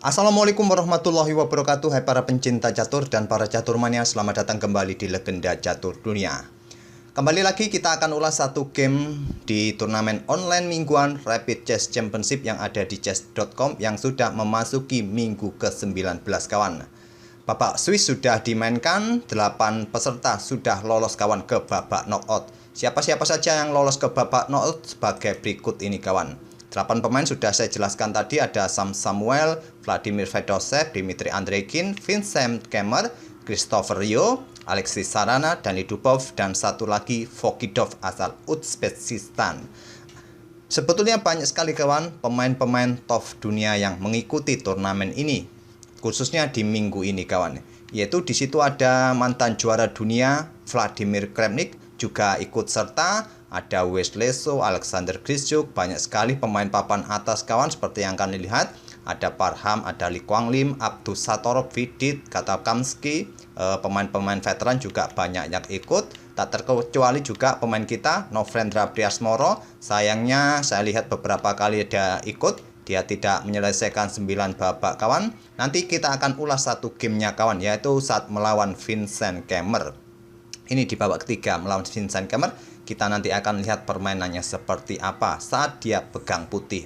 Assalamualaikum warahmatullahi wabarakatuh. Hai para pencinta catur dan para caturmania, selamat datang kembali di Legenda Catur Dunia. Kembali lagi kita akan ulas satu game di turnamen online mingguan Rapid Chess Championship yang ada di chess.com yang sudah memasuki minggu ke-19 kawan. Babak Swiss sudah dimainkan, 8 peserta sudah lolos kawan ke babak knockout. Siapa-siapa saja yang lolos ke babak knockout sebagai berikut ini kawan. 8 pemain sudah saya jelaskan tadi, ada Sam Samuel, Vladimir Fedosev, Dmitry Andreikin, Vincent Kemmer, Christopher Rio, Alexis Sarana, Dani Dubov, dan satu lagi Fokidov asal Uzbekistan. Sebetulnya banyak sekali kawan pemain-pemain top dunia yang mengikuti turnamen ini, khususnya di minggu ini kawan. Yaitu di situ ada mantan juara dunia Vladimir Kramnik juga ikut serta, ada Wesley So, Alexander Grischuk, banyak sekali pemain papan atas kawan seperti yang kalian lihat. Ada Parham, ada Lee Kwang Lim, Abdus Satorov, Vidit, Katakamsky, pemain-pemain veteran juga banyak yang ikut. Tak terkecuali juga pemain kita, Novendra Priasmoro. Sayangnya saya lihat beberapa kali dia ikut, dia tidak menyelesaikan 9 babak kawan. Nanti kita akan ulas satu gamenya kawan, yaitu saat melawan Vincent Kemmer. Ini di babak ketiga melawan Vincent Kemmer. Kita nanti akan lihat permainannya seperti apa saat dia pegang putih.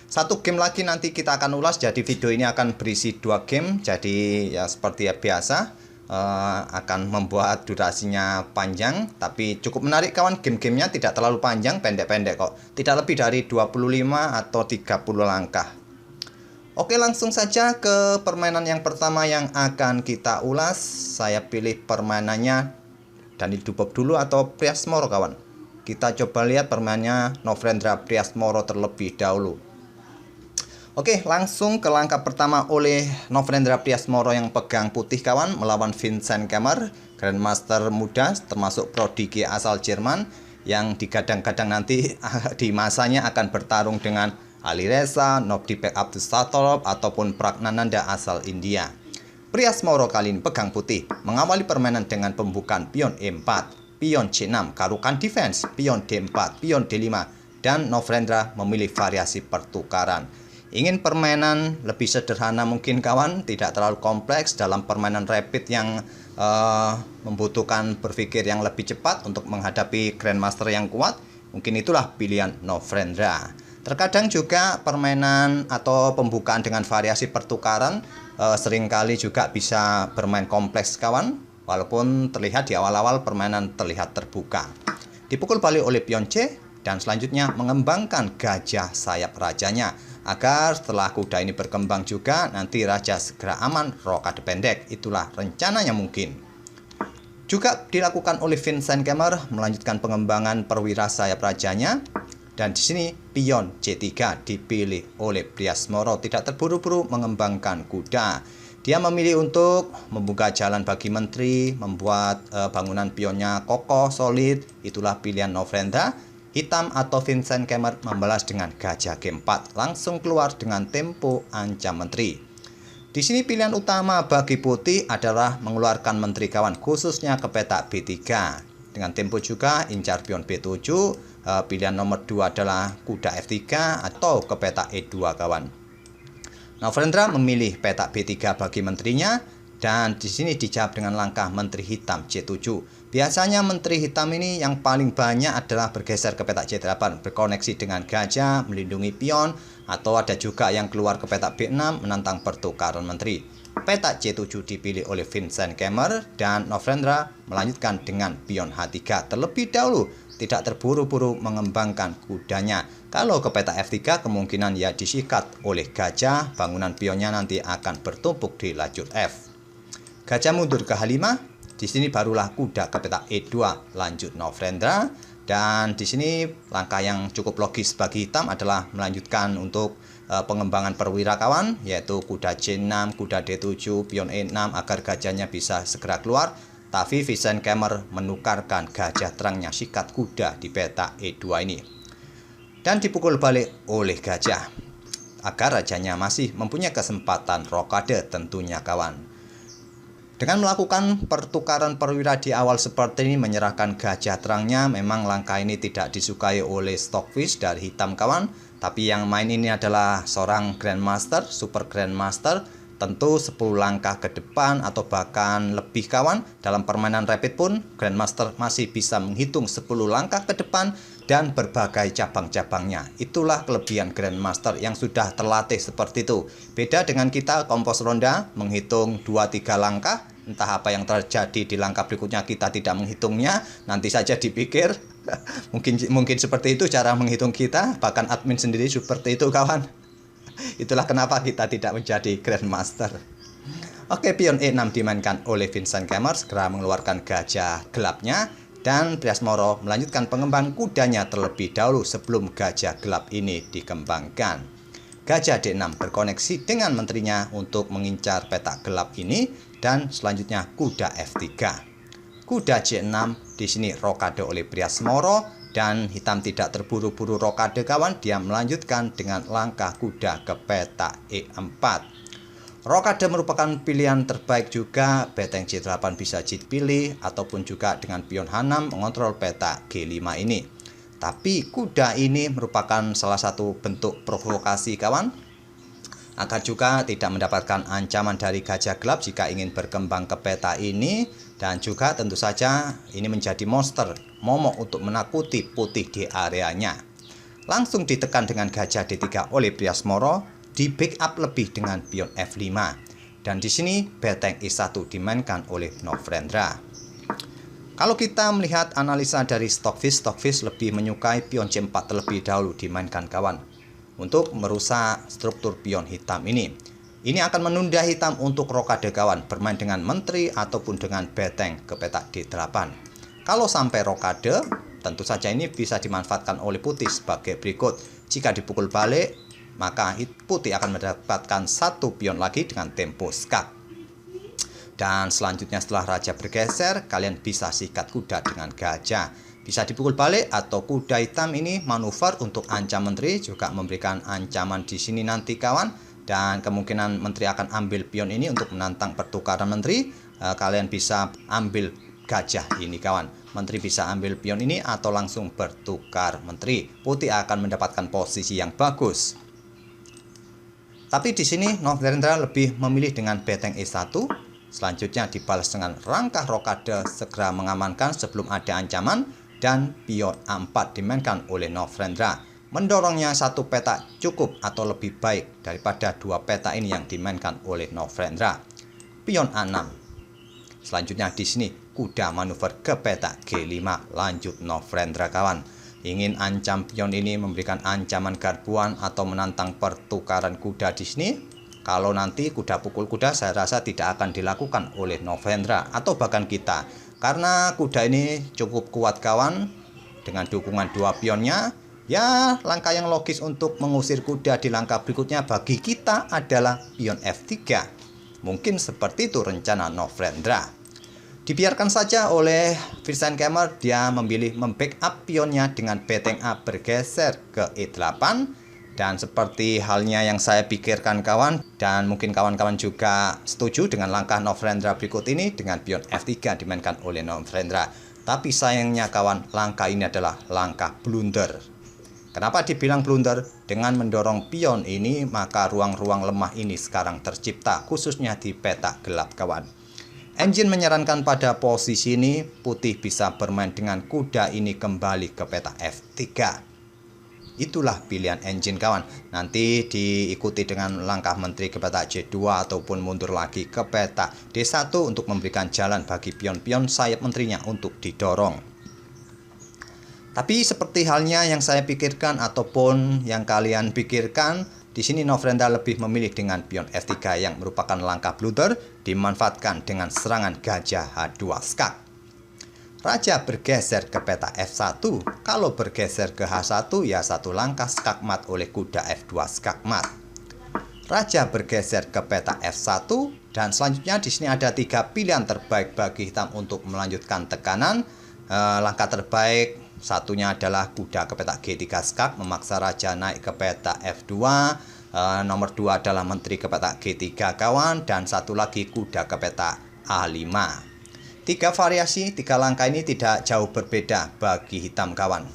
Satu game lagi nanti kita akan ulas, jadi video ini akan berisi 2 game. Jadi ya seperti biasa, akan membuat durasinya panjang, tapi cukup menarik kawan. Game-gamenya tidak terlalu panjang, pendek-pendek kok. Tidak lebih dari 25 atau 30 langkah. Oke, langsung saja ke permainan yang pertama yang akan kita ulas. Saya pilih permainannya Dani Dubov dulu atau Priasmoro kawan. Kita coba lihat permainannya Novendra Priasmoro terlebih dahulu. Oke, langsung ke langkah pertama oleh Novendra Priasmoro yang pegang putih kawan, melawan Vincent Kemmer, Grandmaster muda termasuk prodigi asal Jerman yang digadang-gadang nanti di masanya akan bertarung dengan Ali Reza, Nobdipek Abdus Satorov ataupun Pragnananda asal India. Priasmoro kali ini pegang putih, mengawali permainan dengan pembukaan pion E4, pion C6, karukan defense, pion D4, pion D5, dan Novendra memilih variasi pertukaran. Ingin permainan lebih sederhana mungkin kawan, tidak terlalu kompleks dalam permainan rapid yang membutuhkan berpikir yang lebih cepat untuk menghadapi Grandmaster yang kuat, mungkin itulah pilihan Novendra. Terkadang juga permainan atau pembukaan dengan variasi pertukaran seringkali juga bisa bermain kompleks kawan, walaupun terlihat di awal-awal permainan terlihat terbuka. Dipukul balik oleh pion C dan selanjutnya mengembangkan gajah sayap rajanya agar setelah kuda ini berkembang juga nanti raja segera aman rokade pendek. Itulah rencananya mungkin. Juga dilakukan oleh Vincent Kemmer melanjutkan pengembangan perwira sayap rajanya. Dan di sini pion C3 dipilih oleh Priasmoro, tidak terburu-buru mengembangkan kuda. Dia memilih untuk membuka jalan bagi menteri, membuat bangunan pionnya kokoh, solid. Itulah pilihan Novendra. Hitam atau Vincent Kemmer membalas dengan gajah G4, langsung keluar dengan tempo ancam menteri. Di sini pilihan utama bagi putih adalah mengeluarkan menteri kawan, khususnya ke petak B3. Dengan tempo juga incar pion B7, pilihan nomor 2 adalah kuda F3 atau ke petak E2 kawan. Novendra memilih petak B3 bagi menterinya dan di sini dijawab dengan langkah menteri hitam C7. Biasanya menteri hitam ini yang paling banyak adalah bergeser ke petak C8, berkoneksi dengan gajah, melindungi pion, atau ada juga yang keluar ke petak B6 menantang pertukaran menteri. Petak C7 dipilih oleh Vincent Kemmer dan Novendra melanjutkan dengan pion H3 terlebih dahulu, tidak terburu-buru mengembangkan kudanya. Kalau ke petak F3 kemungkinan ya disikat oleh gajah, bangunan pionnya nanti akan bertumpuk di lajur F. Gajah mundur ke H5, di sini barulah kuda ke petak E2, lanjut Novendra. Dan di sini langkah yang cukup logis bagi hitam adalah melanjutkan untuk pengembangan perwira kawan, yaitu kuda C6, kuda D7, pion E6 agar gajahnya bisa segera keluar. Tapi Vincent Kemmer menukarkan gajah terangnya sikat kuda di petak E2 ini. Dan dipukul balik oleh gajah agar rajanya masih mempunyai kesempatan rokade tentunya kawan. Dengan melakukan pertukaran perwira di awal seperti ini, menyerahkan gajah terangnya, memang langkah ini tidak disukai oleh Stockfish dari hitam kawan. Tapi yang main ini adalah seorang Grandmaster, Super Grandmaster. Tentu 10 langkah ke depan atau bahkan lebih kawan. Dalam permainan rapid pun Grandmaster masih bisa menghitung 10 langkah ke depan dan berbagai cabang-cabangnya. Itulah kelebihan Grandmaster yang sudah terlatih seperti itu. Beda dengan kita kompos ronda menghitung 2-3 langkah. Entah apa yang terjadi di langkah berikutnya kita tidak menghitungnya. Nanti saja dipikir. Mungkin seperti itu cara menghitung kita. Bahkan admin sendiri seperti itu kawan. Itulah kenapa kita tidak menjadi Grandmaster. Oke, pion E6 dimainkan oleh Vincent Kemmer, segera mengeluarkan gajah gelapnya. Dan Prias Moro melanjutkan pengembangan kudanya terlebih dahulu sebelum gajah gelap ini dikembangkan. Gajah D6 berkoneksi dengan menterinya untuk mengincar petak gelap ini. Dan selanjutnya kuda F3. Kuda C6 di sini rokade oleh Prias Moro. Dan hitam tidak terburu-buru rokade kawan, dia melanjutkan dengan langkah kuda ke petak E4. Rokade merupakan pilihan terbaik juga, beteng C8 bisa dipilih ataupun juga dengan pion H6 mengontrol petak G5 ini. Tapi kuda ini merupakan salah satu bentuk provokasi kawan, agar juga tidak mendapatkan ancaman dari gajah gelap jika ingin berkembang ke peta ini. Dan juga tentu saja ini menjadi monster momok untuk menakuti putih di areanya. Langsung ditekan dengan gajah D3 oleh Prias Moro, di backup lebih dengan pion F5. Dan di sini beteng E1 dimainkan oleh Novendra. Kalau kita melihat analisa dari Stockfish lebih menyukai pion C4 terlebih dahulu dimainkan kawan, untuk merusak struktur pion hitam ini. Ini akan menunda hitam untuk rokade kawan, bermain dengan menteri ataupun dengan beteng ke petak D8. Kalau sampai rokade, tentu saja ini bisa dimanfaatkan oleh putih sebagai berikut. Jika dipukul balik, maka putih akan mendapatkan satu pion lagi dengan tempo skak. Dan selanjutnya setelah raja bergeser, kalian bisa sikat kuda dengan gajah. Bisa dipukul balik atau kuda hitam ini manuver untuk ancam menteri, juga memberikan ancaman di sini nanti kawan. Dan kemungkinan menteri akan ambil pion ini untuk menantang pertukaran menteri. Kalian bisa ambil gajah ini kawan. Menteri bisa ambil pion ini atau langsung bertukar menteri. Putih akan mendapatkan posisi yang bagus. Tapi di sini Novendra lebih memilih dengan beteng E1. Selanjutnya dibalas dengan langkah rokade segera mengamankan sebelum ada ancaman. Dan pion A4 dimainkan oleh Novendra. Mendorongnya satu peta cukup atau lebih baik daripada dua peta ini yang dimainkan oleh Novendra. Pion A6. Selanjutnya di sini kuda manuver ke peta G5. Lanjut Novendra kawan. Ingin ancam pion ini memberikan ancaman garbuan atau menantang pertukaran kuda di sini. Kalau nanti kuda pukul kuda saya rasa tidak akan dilakukan oleh Novendra atau bahkan kita. Karena kuda ini cukup kuat kawan dengan dukungan dua pionnya. Ya, langkah yang logis untuk mengusir kuda di langkah berikutnya bagi kita adalah pion F3. Mungkin seperti itu rencana Novendra. Dibiarkan saja oleh Vincent Kemmer, dia memilih membackup pionnya dengan beteng A bergeser ke E8. Dan seperti halnya yang saya pikirkan kawan, dan mungkin kawan-kawan juga setuju dengan langkah Novendra berikut ini dengan pion F3 dimainkan oleh Novendra. Tapi sayangnya kawan, langkah ini adalah langkah blunder. Kenapa dibilang blunder? Dengan mendorong pion ini, maka ruang-ruang lemah ini sekarang tercipta, khususnya di petak gelap kawan. Engine menyarankan pada posisi ini, putih bisa bermain dengan kuda ini kembali ke petak F3. Itulah pilihan engine kawan. Nanti diikuti dengan langkah menteri ke petak C2 ataupun mundur lagi ke petak D1 untuk memberikan jalan bagi pion-pion sayap menterinya untuk didorong. Tapi seperti halnya yang saya pikirkan ataupun yang kalian pikirkan, di sini Novendra lebih memilih dengan pion F3 yang merupakan langkah blunder dimanfaatkan dengan serangan gajah H2 skak. Raja bergeser ke peta F1. Kalau bergeser ke H1 ya satu langkah skakmat oleh kuda F2 skakmat. Raja bergeser ke peta F1 dan selanjutnya di sini ada 3 pilihan terbaik bagi hitam untuk melanjutkan tekanan. Langkah terbaik satunya adalah kuda ke petak G3 skak memaksa raja naik ke petak F2. Nomor 2 adalah menteri ke petak G3 kawan, dan satu lagi kuda ke petak A5. 3 variasi, 3 langkah ini tidak jauh berbeda bagi hitam kawan.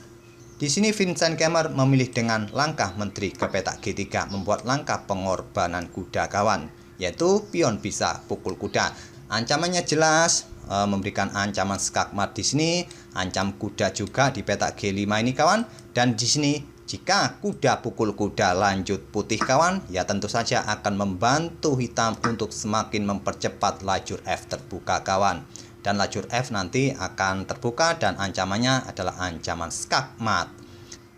Di sini Vincent Kemmer memilih dengan langkah menteri ke petak G3 membuat langkah pengorbanan kuda kawan, yaitu pion bisa pukul kuda. Ancamannya jelas, memberikan ancaman skakmat di sini, ancam kuda juga di petak G5 ini kawan. Dan di sini jika kuda pukul kuda lanjut putih kawan, ya tentu saja akan membantu hitam untuk semakin mempercepat lajur F terbuka kawan. Dan lajur F nanti akan terbuka dan ancamannya adalah ancaman skakmat.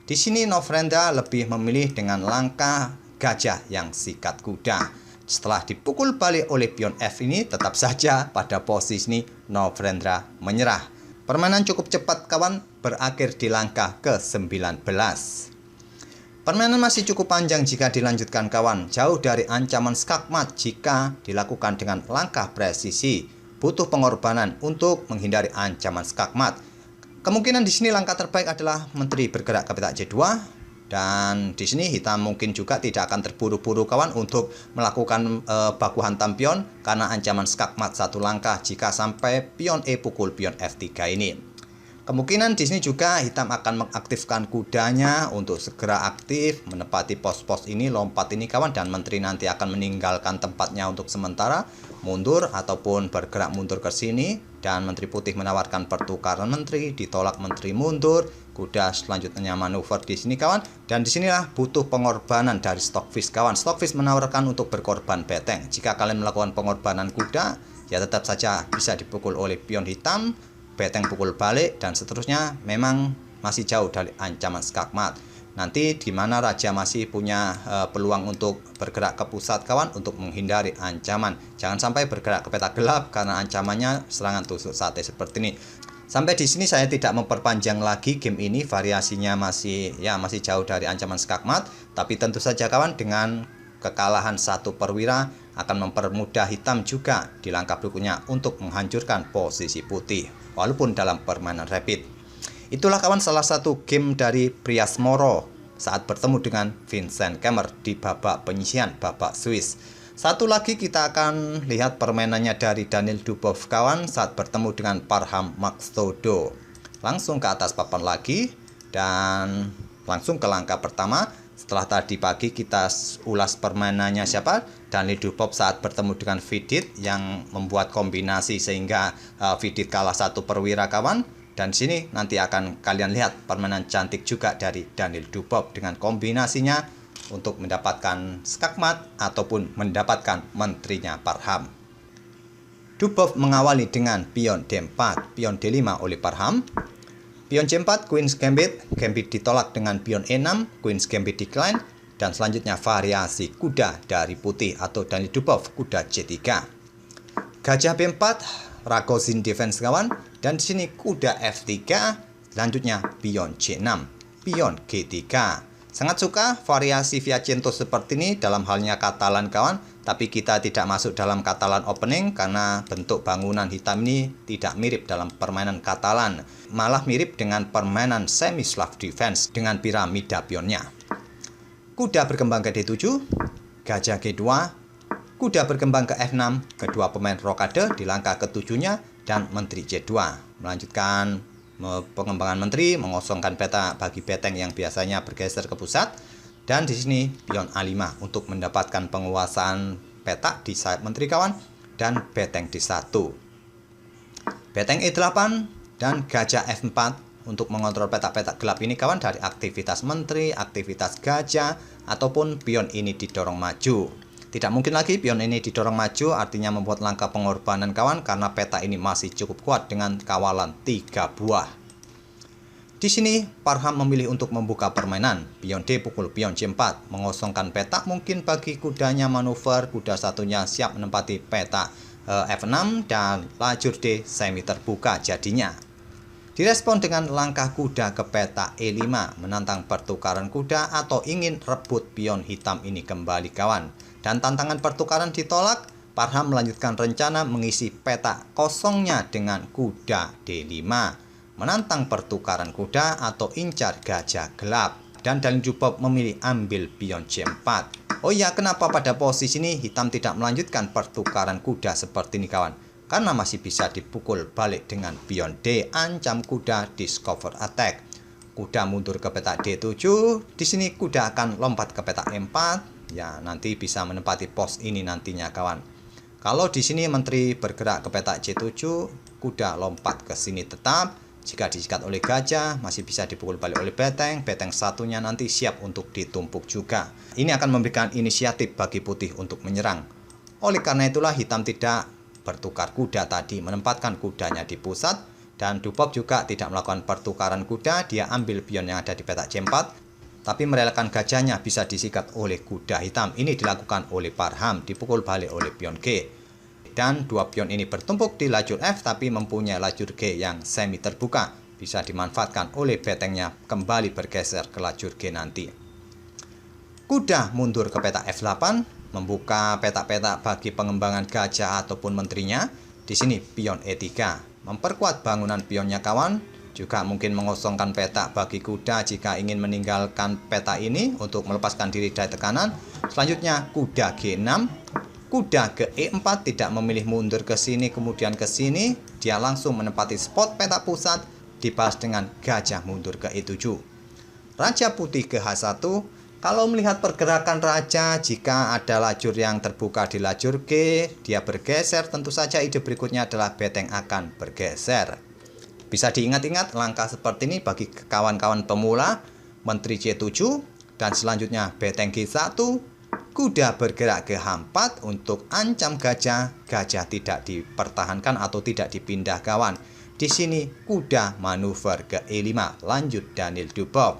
Di sini Novrendra lebih memilih dengan langkah gajah yang sikat kuda. Setelah dipukul balik oleh pion F ini, tetap saja pada posisi ini Novrendra menyerah. Permainan cukup cepat kawan, berakhir di langkah ke-19. Permainan masih cukup panjang jika dilanjutkan kawan, jauh dari ancaman skakmat jika dilakukan dengan langkah presisi. Butuh pengorbanan untuk menghindari ancaman skakmat. Kemungkinan di sini langkah terbaik adalah menteri bergerak ke petak J2, dan di sini hitam mungkin juga tidak akan terburu-buru kawan untuk melakukan baku hantam pion karena ancaman skakmat satu langkah jika sampai pion E pukul pion F3 ini. Kemungkinan di sini juga hitam akan mengaktifkan kudanya untuk segera aktif menepati pos-pos ini, lompat ini kawan, dan menteri nanti akan meninggalkan tempatnya untuk sementara, mundur ataupun bergerak mundur ke sini, dan menteri putih menawarkan pertukaran menteri, ditolak menteri mundur, kuda selanjutnya manuver di sini kawan, dan disinilah butuh pengorbanan dari Stockfish kawan. Stockfish menawarkan untuk berkorban beteng. Jika kalian melakukan pengorbanan kuda, ya tetap saja bisa dipukul oleh pion hitam, beteng pukul balik, dan seterusnya. Memang masih jauh dari ancaman skakmat. Nanti di mana raja masih punya peluang untuk bergerak ke pusat kawan untuk menghindari ancaman. Jangan sampai bergerak ke petak gelap karena ancamannya serangan tusuk sate seperti ini. Sampai di sini saya tidak memperpanjang lagi game ini, variasinya masih jauh dari ancaman skakmat, tapi tentu saja kawan dengan kekalahan satu perwira akan mempermudah hitam juga di langkah berikutnya untuk menghancurkan posisi putih walaupun dalam permainan rapid. Itulah kawan salah satu game dari Prias Moro saat bertemu dengan Vincent Kemmer di babak penyisihan, babak Swiss. Satu lagi kita akan lihat permainannya dari Daniel Dubov kawan saat bertemu dengan Parham Mastodo. Langsung ke atas papan lagi dan langsung ke langkah pertama. Setelah tadi pagi kita ulas permainannya siapa? Daniel Dubov saat bertemu dengan Vidit yang membuat kombinasi sehingga Vidit kalah satu perwira kawan. Dan sini nanti akan kalian lihat permainan cantik juga dari Daniel Dubov dengan kombinasinya untuk mendapatkan skakmat ataupun mendapatkan menterinya Parham. Dubov mengawali dengan pion D4, pion D5 oleh Parham. Pion C4, Queen's Gambit, Gambit ditolak dengan pion E6, Queen's Gambit decline, dan selanjutnya variasi kuda dari putih atau Daniel Dubov, kuda C3. Gajah B4, Ragozin defense kawan, dan di sini kuda F3, selanjutnya pion C6, pion G3. Sangat suka variasi Viacento seperti ini dalam halnya Katalan kawan, tapi kita tidak masuk dalam Katalan opening karena bentuk bangunan hitam ini tidak mirip dalam permainan Katalan, malah mirip dengan permainan semi-Slav defense dengan piramida pionnya. Kuda berkembang ke D7, gajah G2, kuda berkembang ke F6, kedua pemain rokade di langkah ketujuhnya, dan menteri C2. Melanjutkan pengembangan menteri, mengosongkan peta bagi beteng yang biasanya bergeser ke pusat, dan di sini pion A5 untuk mendapatkan penguasaan peta di sayap menteri kawan, dan beteng D1. Beteng E8 dan gajah F4 untuk mengontrol petak-petak gelap ini kawan dari aktivitas menteri, aktivitas gajah, ataupun pion ini didorong maju. Tidak mungkin lagi pion ini didorong maju, artinya membuat langkah pengorbanan kawan karena peta ini masih cukup kuat dengan kawalan 3 buah. Di sini Parham memilih untuk membuka permainan. Pion D pukul pion C4, mengosongkan peta mungkin bagi kudanya manuver, kuda satunya siap menempati peta F6 dan lajur D semi terbuka jadinya. Direspon dengan langkah kuda ke peta E5 menantang pertukaran kuda atau ingin rebut pion hitam ini kembali kawan. Dan tantangan pertukaran ditolak, Parham melanjutkan rencana mengisi peta kosongnya dengan kuda D5, menantang pertukaran kuda atau incar gajah gelap. Dan Daniel Dubov memilih ambil pion C4. Oh iya, kenapa pada posisi ini hitam tidak melanjutkan pertukaran kuda seperti ini kawan? Karena masih bisa dipukul balik dengan pion D, ancam kuda discover attack. kuda mundur ke petak D7. Di sini kuda akan lompat ke petak E4. Ya, nanti bisa menempati pos ini nantinya kawan. Kalau di sini menteri bergerak ke petak C7, kuda lompat ke sini tetap. Jika disikat oleh gajah, masih bisa dipukul balik oleh beteng. Beteng satunya nanti siap untuk ditumpuk juga. Ini akan memberikan inisiatif bagi putih untuk menyerang. Oleh karena itulah hitam tidak bertukar kuda tadi, menempatkan kudanya di pusat. Dan Dubov juga tidak melakukan pertukaran kuda, dia ambil pion yang ada di petak C4. Tapi merelakan gajahnya bisa disikat oleh kuda hitam. Ini dilakukan oleh Parham, dipukul balik oleh pion G. Dan dua pion ini bertumpuk di lajur F, tapi mempunyai lajur G yang semi terbuka. Bisa dimanfaatkan oleh betengnya kembali bergeser ke lajur G nanti. Kuda mundur ke petak F8, membuka petak-petak bagi pengembangan gajah ataupun menterinya. Di sini pion E3, memperkuat bangunan pionnya kawan. Juga mungkin mengosongkan petak bagi kuda jika ingin meninggalkan petak ini untuk melepaskan diri dari tekanan. Selanjutnya kuda G6. Kuda ke E4 tidak memilih mundur ke sini kemudian ke sini, dia langsung menempati spot petak pusat, dibalas dengan gajah mundur ke E7. Raja putih ke H1, kalau melihat pergerakan raja, jika ada lajur yang terbuka di lajur G, dia bergeser, tentu saja ide berikutnya adalah beteng akan bergeser. Bisa diingat-ingat langkah seperti ini bagi kawan-kawan pemula, menteri C7, dan selanjutnya beteng G1, kuda bergerak ke H4 untuk ancam gajah. Gajah tidak dipertahankan atau tidak dipindah kawan. Di sini kuda manuver ke E5, lanjut Daniil Dubov.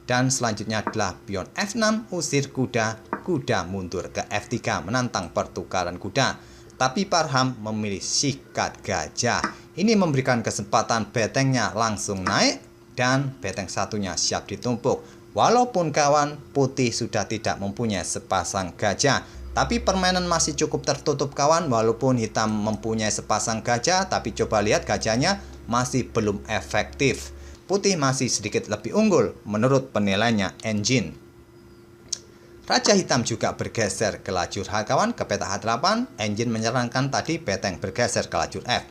Dan selanjutnya adalah pion F6, usir kuda. Kuda mundur ke F3, menantang pertukaran kuda. Tapi Parham memilih sikat gajah. Ini memberikan kesempatan betengnya langsung naik dan beteng satunya siap ditumpuk. Walaupun kawan putih sudah tidak mempunyai sepasang gajah, tapi permainan masih cukup tertutup kawan. Walaupun hitam mempunyai sepasang gajah, tapi coba lihat gajahnya masih belum efektif. Putih masih sedikit lebih unggul menurut penilaiannya Engine. Raja hitam juga bergeser ke lajur H kawan, ke petak H8. Engine menyarankan tadi beteng bergeser ke lajur F.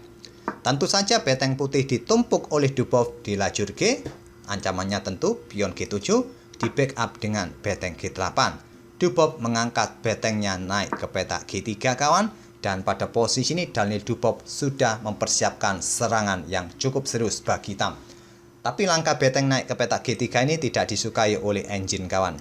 Tentu saja beteng putih ditumpuk oleh Dubov di lajur G. Ancamannya tentu pion G7 di backup dengan beteng G8. Dubov mengangkat betengnya naik ke petak G3 kawan. Dan pada posisi ini Daniil Dubov sudah mempersiapkan serangan yang cukup serius bagi hitam. Tapi langkah beteng naik ke petak G3 ini tidak disukai oleh Engine kawan.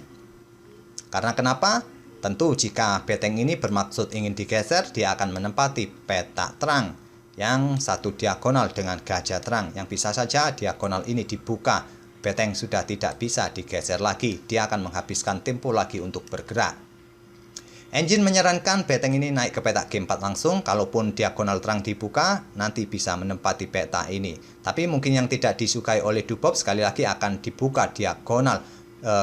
Karena kenapa? Tentu jika beteng ini bermaksud ingin digeser, dia akan menempati petak terang yang satu diagonal dengan gajah terang, yang bisa saja diagonal ini dibuka. Beteng sudah tidak bisa digeser lagi, dia akan menghabiskan tempo lagi untuk bergerak. Engine menyarankan beteng ini naik ke petak G4 langsung. Kalaupun diagonal terang dibuka, nanti bisa menempati petak ini. Tapi mungkin yang tidak disukai oleh Dubov sekali lagi akan dibuka diagonal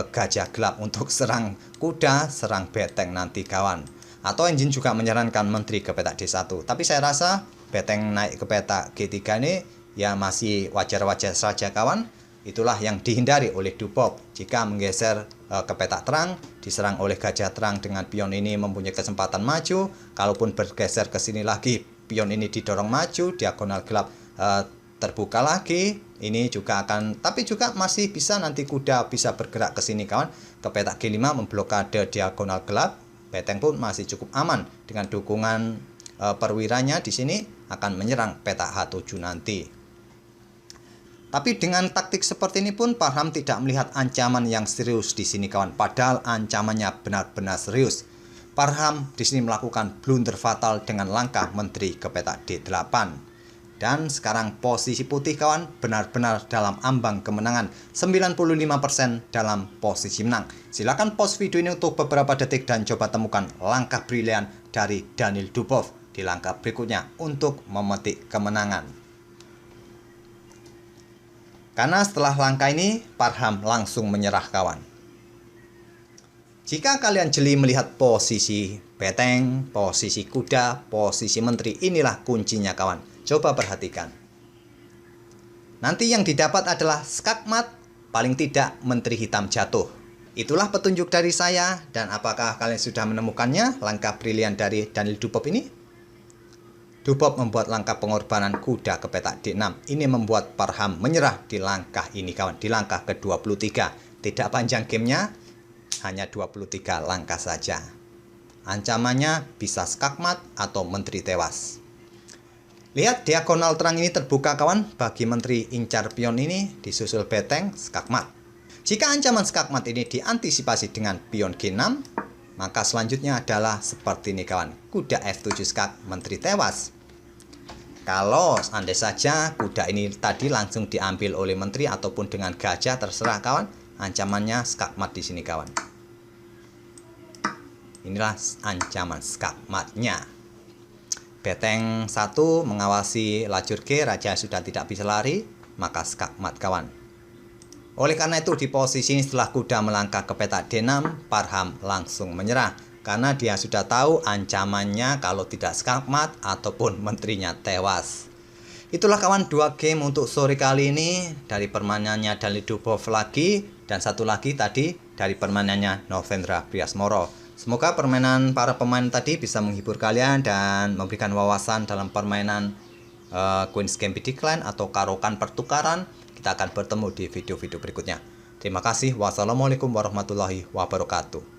gajah gelap untuk serang kuda, serang beteng nanti kawan. Atau Engine juga menyarankan menteri ke petak D1. Tapi saya rasa beteng naik ke petak G3 ini ya masih wajar-wajar saja kawan. Itulah yang dihindari oleh Dubov. Jika menggeser ke petak terang, diserang oleh gajah terang dengan pion ini mempunyai kesempatan maju. Kalaupun bergeser ke sini lagi, pion ini didorong maju, diagonal gelap terbuka lagi. Ini juga akan, tapi juga masih bisa nanti kuda bisa bergerak ke sini kawan. Ke petak G5 memblokade diagonal gelap. Beteng pun masih cukup aman dengan dukungan perwiranya di sini akan menyerang petak H7 nanti. Tapi dengan taktik seperti ini pun Parham tidak melihat ancaman yang serius di sini kawan. Padahal ancamannya benar-benar serius. Parham di sini melakukan blunder fatal dengan langkah menteri ke petak D8. Dan sekarang posisi putih kawan benar-benar dalam ambang kemenangan, 95% dalam posisi menang. Silakan pause video ini untuk beberapa detik dan coba temukan langkah brilian dari Daniil Dubov di langkah berikutnya untuk memetik kemenangan. Karena setelah langkah ini, Parham langsung menyerah kawan. Jika kalian jeli melihat posisi beteng, posisi kuda, posisi menteri, inilah kuncinya kawan. Coba perhatikan. Nanti yang didapat adalah skakmat, paling tidak menteri hitam jatuh. Itulah petunjuk dari saya, dan apakah kalian sudah menemukannya langkah brilian dari Daniil Dubov ini? Dubov membuat langkah pengorbanan kuda ke petak D6. Ini membuat Parham menyerah di langkah ini kawan, di langkah ke-23. Tidak panjang gamenya, hanya 23 langkah saja. Ancamannya bisa skakmat atau menteri tewas. Lihat diagonal terang ini terbuka kawan, bagi menteri incar pion ini disusul beteng skakmat. Jika ancaman skakmat ini diantisipasi dengan pion G6, maka selanjutnya adalah seperti ini kawan, kuda F7 skak, menteri tewas. Kalau andai saja kuda ini tadi langsung diambil oleh menteri ataupun dengan gajah, terserah kawan, ancamannya skakmat di sini kawan. Inilah ancaman skakmatnya. Beteng 1 mengawasi lajur G, raja sudah tidak bisa lari, maka skakmat kawan. Oleh karena itu di posisi ini setelah kuda melangkah ke petak D6, Parham langsung menyerah. Karena dia sudah tahu ancamannya kalau tidak skakmat ataupun menterinya tewas. Itulah kawan 2 game untuk sore kali ini. Dari permainannya Daniil Dubov lagi, dan satu lagi tadi dari permainannya Novendra Priasmoro. Semoga permainan para pemain tadi bisa menghibur kalian dan memberikan wawasan dalam permainan Queen's Gambit Decline atau karokan pertukaran. Kita akan bertemu di video-video berikutnya. Terima kasih. Wassalamualaikum warahmatullahi wabarakatuh.